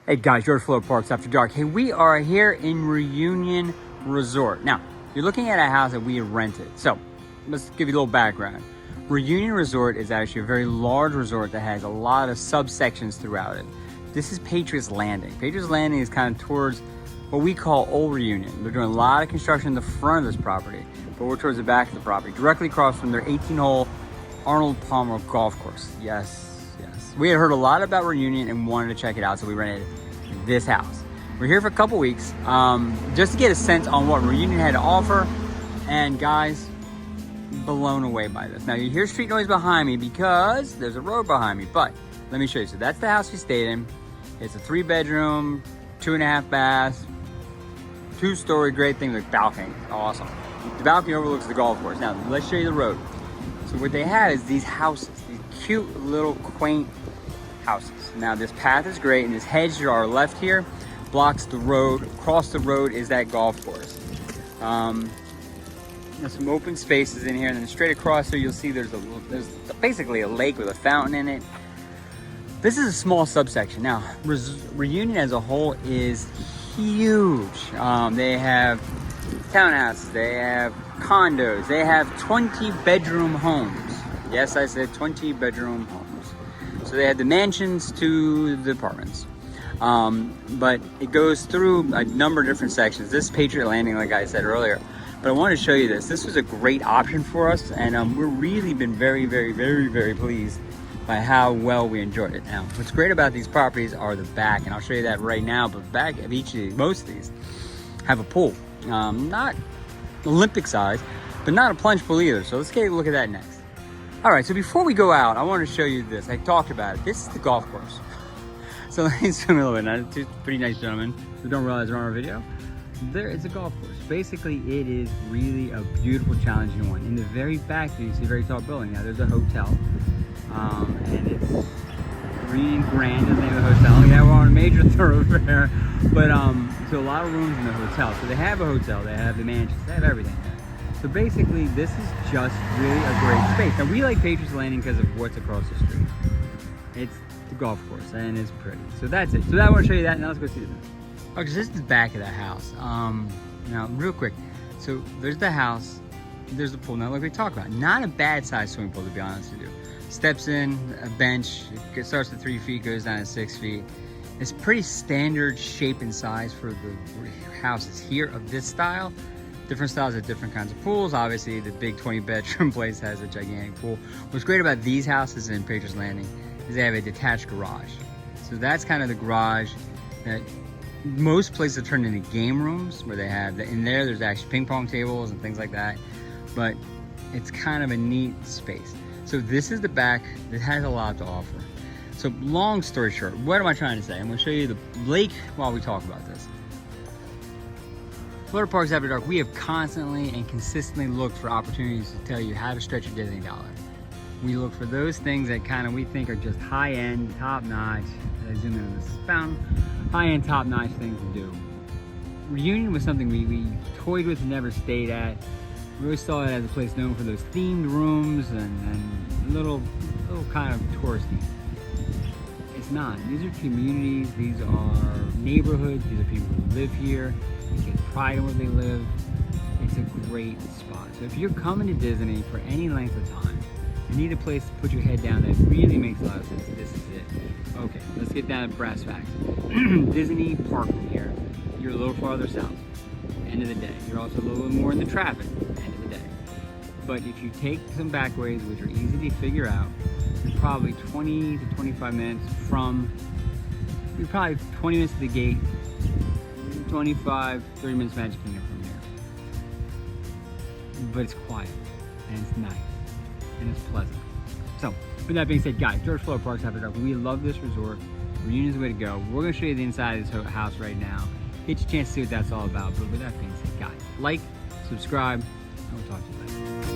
Hey guys, George Float Parks After Dark. Hey, we are here in Reunion Resort. Now, you're looking at a house that we rented. So, let's give you a little background. Reunion Resort is actually a very large resort that has a lot of subsections throughout it. This is Patriots Landing. Patriots Landing is kind of towards what we call Old Reunion. They're doing a lot of construction in the front of this property, but we're towards the back of the property, directly across from their 18-hole Arnold Palmer golf course. Yes. We had heard a lot about Reunion and wanted to check it out, so we rented this house. We're here for a couple weeks, just to get a sense on what Reunion had to offer, and guys, blown away by this. Now you hear street noise behind me because there's a road behind me, but let me show you. So that's the house we stayed in. It's a 3-bedroom, 2.5 baths, 2-story, great thing with balcony. Awesome. The balcony overlooks the golf course. Now let's show you the road. So what they have is these houses, these cute little quaint houses. Now this path is great, and this hedge to our left here blocks the road. Across the road is that golf course. There's some open spaces in here, and then straight across there you'll see there's basically a lake with a fountain in it. This is a small subsection. Now Reunion as a whole is huge. They have townhouses, they have condos, they have 20-bedroom homes. Yes, I said 20-bedroom homes. So they have the mansions to the apartments. But it goes through a number of different sections. This is Patriot Landing, like I said earlier. But I wanted to show you this. This was a great option for us, and we've really been very, very, very, very pleased by how well we enjoyed it. Now, what's great about these properties are the back, and I'll show you that right now. But back of each of these, most of these, have a pool. Not Olympic size, but not a plunge pool either. So let's take a look at that next. All right, so before we go out, I want to show you this. I talked about it. This is the golf course. So let me zoom in a little bit. Now, two pretty nice gentlemen who don't realize they're on our video. There is a golf course. Basically, it is really a beautiful, challenging one. In the very back, you see a very tall building. Now, there's a hotel, and it's Green Grand is the name of the hotel. Yeah, we're on a major thoroughfare, but so a lot of rooms in the hotel. So they have a hotel, they have the mansions, they have everything there. So basically, this is just really a great space. Now, we like Patriots Landing because of what's across the street. It's the golf course, and it's pretty. So that's it. So I want to show you that. Now let's go see it. Okay, so this is the back of the house. Now, real quick. So there's the house. There's the pool. Now, like we talked about, not a bad size swimming pool, to be honest with you. Steps in, a bench. It starts at 3 feet, goes down to 6 feet. It's pretty standard shape and size for the houses here of this style. Different styles have different kinds of pools. Obviously, the big 20-bedroom place has a gigantic pool. What's great about these houses in Patriots Landing is they have a detached garage. So that's kind of the garage that most places turn into game rooms, where they have, in there, there's actually ping pong tables and things like that. But it's kind of a neat space. So this is the back. It has a lot to offer. So long story short, what am I trying to say? I'm going to show you the lake while we talk about this. Florida Parks After Dark, we have constantly and consistently looked for opportunities to tell you how to stretch your Disney dollar. We look for those things that kind of we think are just high-end, top-notch. I zoom in on this fountain. High-end, top-notch things to do. Reunion was something we toyed with and never stayed at. We always saw it as a place known for those themed rooms and little kind of touristy. It's not. These are communities. These are neighborhoods. These are people who live here. They get pride in where they live. It's a great spot. So if you're coming to Disney for any length of time, you need a place to put your head down that really makes a lot of sense. This is it. Okay, let's get down to brass facts. Disney Park from here, you're a little farther south. End of the day. You're also a little more in the traffic. End of the day. But if you take some back ways, which are easy to figure out, you're probably 20 to 25 minutes from, you're probably 20 minutes to the gate, 25, 30 minutes Magic Kingdom from here. But it's quiet, and it's nice, and it's pleasant. So, with that being said, guys, George Float Parks After Dark, we love this resort. Reunion is the way to go. We're going to show you the inside of this house right now. Get your chance to see what that's all about. But with that being said, guys, like, subscribe, and we'll talk to you later.